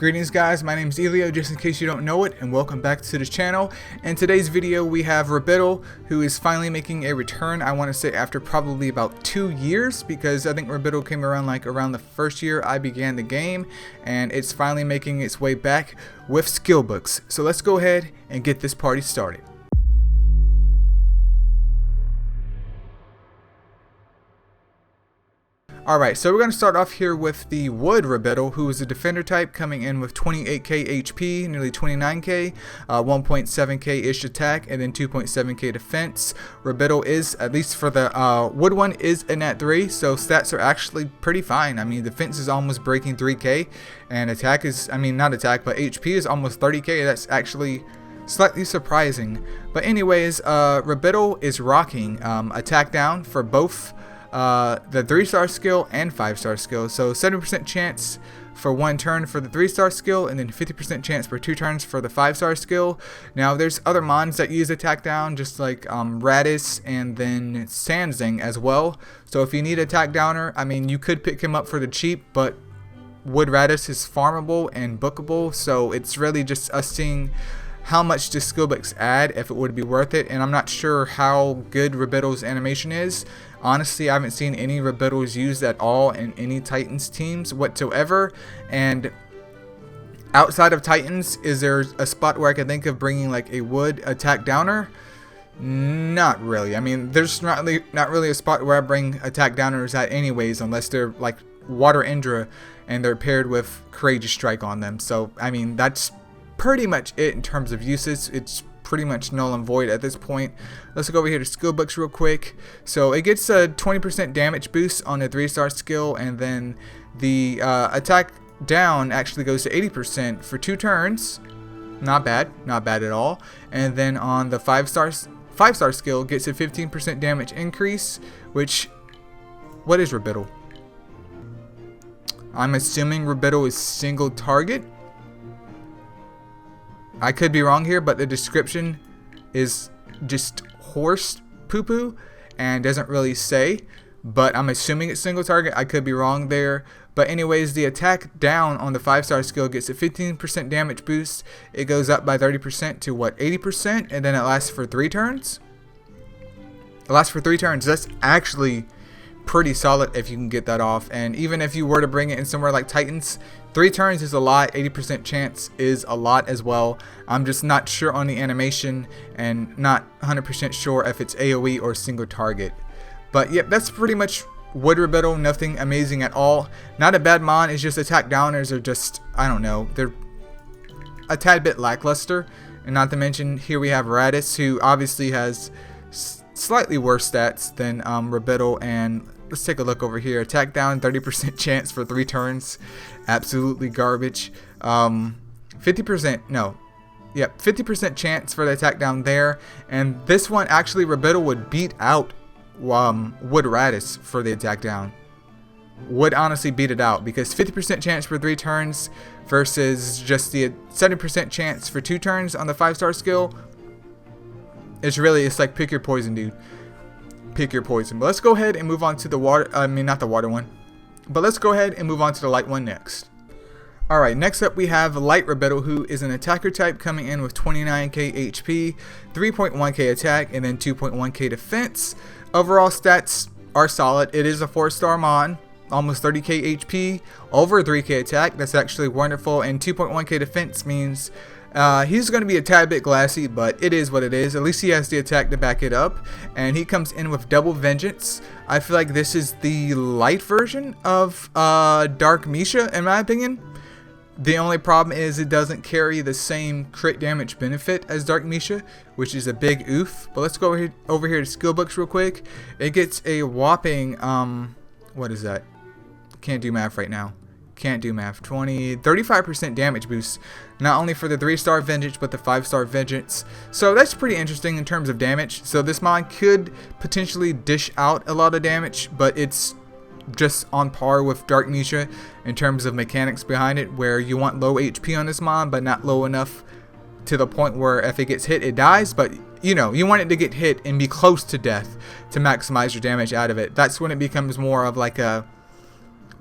Greetings guys, my name is Elio, just in case you don't know it, and welcome back to the channel. In today's video we have Rabbitle, who is finally making a return, I want to say after probably about 2 years, because I think Rabbitle came around around the first year I began the game, and it's finally making its way back with skill books. So let's go ahead and get this party started. Alright, so we're going to start off here with the Wood Rabbitle, who is a defender type coming in with 28k HP, nearly 29k, 1.7k-ish attack, and then 2.7k defense. Rabbitle is, at least for the Wood one, is a nat 3, so stats are actually pretty fine. I mean, defense is almost breaking 3k, and attack is, not attack, but HP is almost 30k. That's actually slightly surprising. But anyways, Rabbitle is rocking attack down for both the 3-star skill and 5-star skill. So 70% chance for 1 turn for the 3-star skill, and then 50% chance for 2 turns for the 5-star skill. Now there's other mons that use attack down, just like Raddus and then Sanzing as well. So if you need attack downer, you could pick him up for the cheap, but Wood Raddus is farmable and bookable, so it's really just us seeing how much do skill books add, if it would be worth it. And I'm not sure how good Rabbitle's animation is. Honestly, I haven't seen any Rabbitles used at all in any Titans teams whatsoever. And outside of Titans, is there a spot where I can think of bringing like a Wood attack downer? Not really. There's not really a spot where I bring attack downers at anyways, unless they're like Water Indra and they're paired with Courageous Strike on them. So that's pretty much it in terms of uses. It's pretty much null and void at this point. Let's go over here to skill books real quick. So it gets a 20% damage boost on the 3-star skill, and then the attack down actually goes to 80% for 2 turns. Not bad at all. And then on the 5-star skill gets a 15% damage increase, which, what is Rebuttal? I'm assuming Rebuttal is single target. I could be wrong here, but the description is just horse poo-poo and doesn't really say, but I'm assuming it's single target. I could be wrong there. But anyways, the attack down on the 5-star skill gets a 15% damage boost. It goes up by 30% to 80%, and then it lasts for 3 turns. It lasts for 3 turns. That's actually pretty solid if you can get that off. And even if you were to bring it in somewhere like Titans, 3 turns is a lot. 80% chance is a lot as well. I'm just not sure on the animation and not 100% sure if it's AoE or single target. But yep, that's pretty much Wood Rebuttal. Nothing amazing at all. Not a bad mon. It's just attack downers are just, I don't know, they're a tad bit lackluster. And not to mention, here we have Raddus, who obviously has slightly worse stats than Rebuttal. And let's take a look over here. Attack down, 30% chance for 3 turns. Absolutely garbage. 50% chance for the attack down there. And this one, actually, Rebuttal would beat out Wood Raddus for the attack down. Would honestly beat it out, because 50% chance for 3 turns versus just the 70% chance for 2 turns on the 5-star skill. It's like pick your poison, dude. Pick your poison. But let's go ahead and move on to the water, not the water one, but let's go ahead and move on to the light one next. Alright, next up we have Light Rabbitle, who is an attacker type coming in with 29k HP, 3.1k attack, and then 2.1k defense. Overall stats are solid. It is a 4-star mon, almost 30k HP, over 3k attack. That's actually wonderful. And 2.1k defense means he's going to be a tad bit glassy, but it is what it is. At least he has the attack to back it up. And he comes in with double vengeance. I feel like this is the light version of Dark Misha, in my opinion. The only problem is it doesn't carry the same crit damage benefit as Dark Misha, which is a big oof. But let's go over here to skill books real quick. It gets a whopping, what is that? Can't do math right now. Can't do math. 35% damage boost, not only for the 3-star vengeance but the 5-star vengeance. So that's pretty interesting in terms of damage. So this mon could potentially dish out a lot of damage, but it's just on par with Dark Misha in terms of mechanics behind it, where you want low HP on this mon, but not low enough to the point where if it gets hit it dies, but you want it to get hit and be close to death to maximize your damage out of it. That's when it becomes more of like a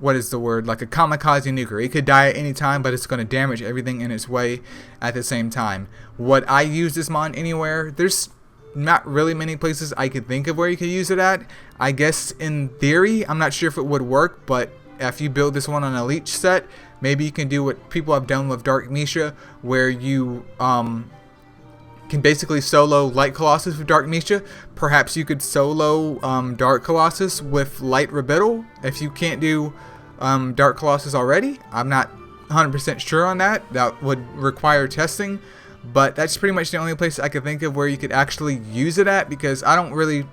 what is the word, like a kamikaze nuker. It could die at any time, but it's going to damage everything in its way at the same time. Would I use this mon anywhere? There's not really many places I could think of where you could use it at. I guess in theory, I'm not sure if it would work, but if you build this one on a leech set, maybe you can do what people have done with Dark Misha, where you can basically solo Light Colossus with Dark Misha. Perhaps you could solo Dark Colossus with Light Rabbitle if you can't do Dark Colossus already. I'm not 100% sure on that. That would require testing, but that's pretty much the only place I could think of where you could actually use it at, because I don't really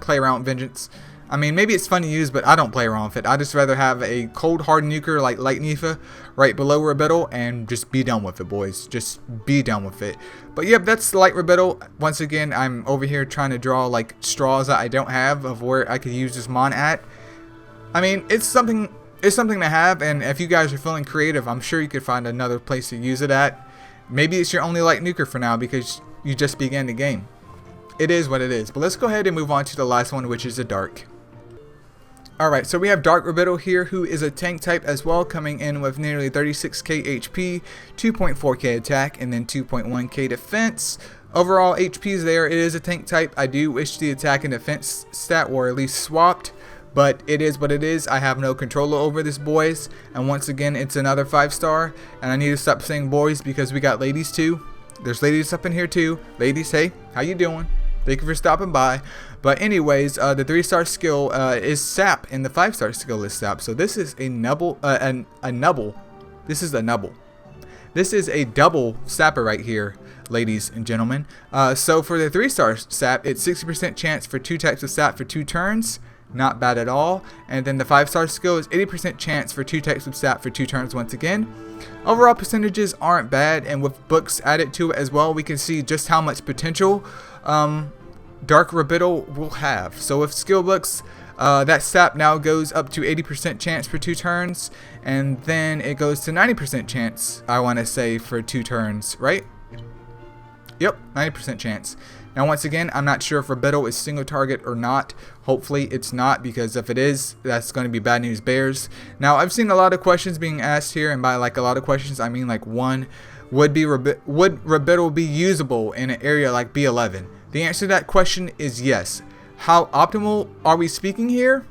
play around with Vengeance. I mean, maybe it's fun to use, but I don't play around with it. I just rather have a cold hard nuker like Light Nifa right below Rebuttal and just be done with it, boys. Just be done with it. But yep, that's Light Rebuttal. Once again, I'm over here trying to draw like straws that I don't have of where I could use this mon at. I mean, it's something to have, and if you guys are feeling creative, I'm sure you could find another place to use it at. Maybe it's your only light nuker for now because you just began the game. It is what it is. But let's go ahead and move on to the last one, which is a dark. Alright, so we have Dark Rabbitle here, who is a tank type as well, coming in with nearly 36k HP, 2.4k attack, and then 2.1k defense. Overall HP is there. It is a tank type. I do wish the attack and defense stat were at least swapped, but it is what it is. I have no control over this, boys. And once again, it's another 5-star, and I need to stop saying boys because we got ladies too. There's ladies up in here too. Ladies, hey, how you doing? Thank you for stopping by. But anyways, the 3-star skill is sap, and the 5-star skill is sap. So this is a nubble, This is a nubble. This is a double sapper right here, ladies and gentlemen. So for the 3-star sap, it's 60% chance for 2 types of sap for 2 turns. Not bad at all. And then the 5-star skill is 80% chance for 2 types of sap for 2 turns once again. Overall percentages aren't bad, and with books added to it as well, we can see just how much potential Dark Rabbitle will have. So with skill books, that sap now goes up to 80% chance for 2 turns, and then it goes to 90% chance, I want to say, for 2 turns, right? Yep, 90% chance. Now once again, I'm not sure if Rabbitle is single target or not. Hopefully it's not, because if it is, that's going to be bad news bears. Now I've seen a lot of questions being asked here, and by like a lot of questions I mean like one, would Rabbitle be usable in an area like B11? The answer to that question is yes. How optimal are we speaking here?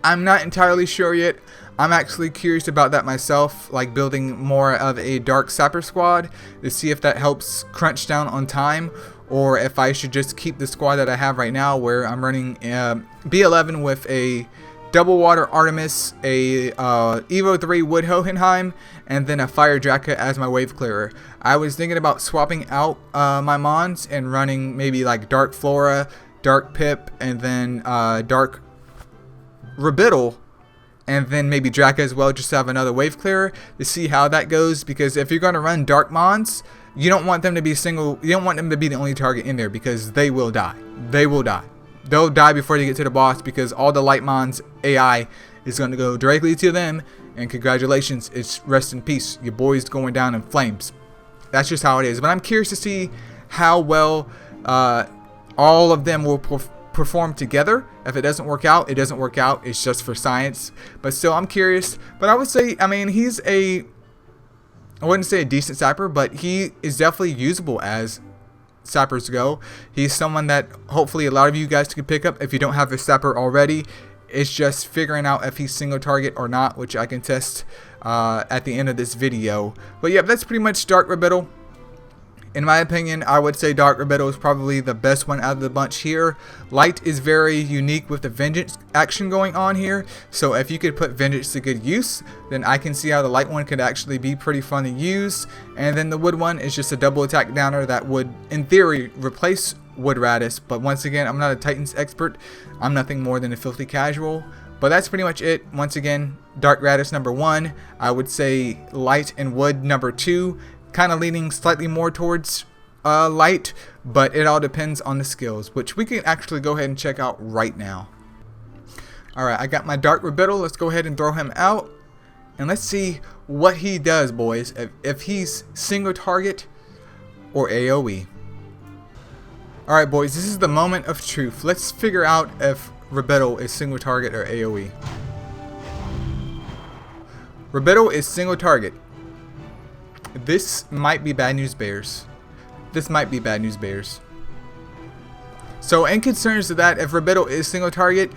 I'm not entirely sure yet. I'm actually curious about that myself, like building more of a dark sapper squad to see if that helps crunch down on time, or if I should just keep the squad that I have right now, where I'm running B11 with a Double Water Artemis, a Evo 3 Wood Hohenheim, and then a Fire Draka as my wave clearer. I was thinking about swapping out my mons and running maybe like Dark Flora, Dark Pip, and then Dark Rabbitle, and then maybe Draka as well, just to have another wave clearer to see how that goes. Because if you're going to run dark mons, you don't want them to be single. You don't want them to be the only target in there, because they will die. They will die. They'll die before they get to the boss, because all the light mons AI is going to go directly to them. And congratulations, it's rest in peace. Your boy's going down in flames. That's just how it is. But I'm curious to see how well all of them will perform together. If it doesn't work out, it doesn't work out. It's just for science. But still, I'm curious. But I would say, I mean, he's I wouldn't say a decent sapper, but he is definitely usable as sappers go. He's someone that hopefully a lot of you guys can pick up if you don't have a sapper already. It's just figuring out if he's single target or not, which I can test at the end of this video. But yeah, that's pretty much Dark Rabbitle. In my opinion, I would say Dark Rabbitle is probably the best one out of the bunch here. Light is very unique with the Vengeance action going on here. So if you could put Vengeance to good use, then I can see how the Light one could actually be pretty fun to use. And then the Wood one is just a double attack downer that would, in theory, replace Wood Raddus. But once again, I'm not a Titans expert. I'm nothing more than a filthy casual. But that's pretty much it. Once again, Dark Raddus number 1. I would say Light and Wood number 2. Kind of leaning slightly more towards Light, but it all depends on the skills, which we can actually go ahead and check out right now. Alright, I got my Dark Rebuttal. Let's go ahead and throw him out, and let's see what he does, boys, if he's single target or AoE. Alright, boys, this is the moment of truth. Let's figure out if Rebuttal is single target or AoE. Rebuttal is single target. This might be bad news bears. This might be bad news bears. So in concerns of that, if Rebuttal is single target,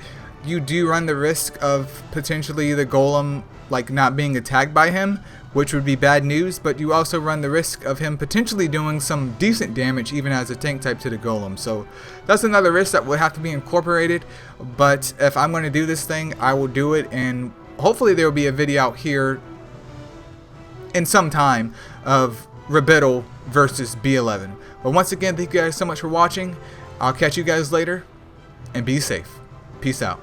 you do run the risk of potentially the golem like not being attacked by him, which would be bad news, but you also run the risk of him potentially doing some decent damage even as a tank type to the golem. So that's another risk that would have to be incorporated, but if I'm going to do this thing, I will do it, and hopefully there will be a video out here in some time of Rebuttal versus B11. But once again, thank you guys so much for watching. I'll catch you guys later, and be safe. Peace out.